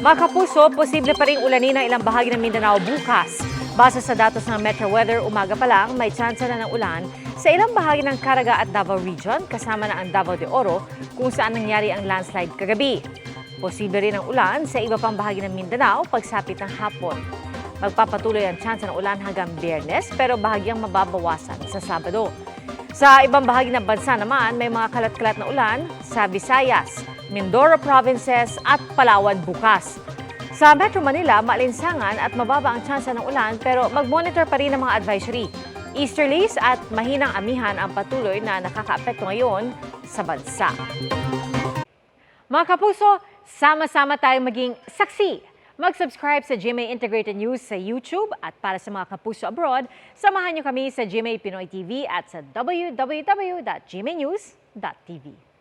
Mga kapuso, posible pa rin ulanin ang ilang bahagi ng Mindanao bukas. Base sa datos ng Metro Weather, umaga pa lang may tsansa na ng ulan sa ilang bahagi ng Caraga at Davao Region, kasama na ang Davao de Oro, kung saan nangyari ang landslide kagabi. Posible rin ang ulan sa iba pang bahagi ng Mindanao pagsapit ng hapon. Magpapatuloy ang tsansa ng ulan hanggang Biyernes, pero bahagyang mababawasan sa Sabado. Sa ibang bahagi ng bansa naman, may mga kalat-kalat na ulan sa Visayas, Mindoro Provinces at Palawan bukas. Sa Metro Manila, maalinsangan at mababa ang tsansa ng ulan pero mag-monitor pa rin ang mga advisory. Easterlies at mahinang amihan ang patuloy na nakakaapekto ngayon sa bansa. Mga kapuso, sama-sama tayong maging saksi. Mag-subscribe sa GMA Integrated News sa YouTube at para sa mga kapuso abroad, samahan niyo kami sa GMA Pinoy TV at sa www.gmanews.tv.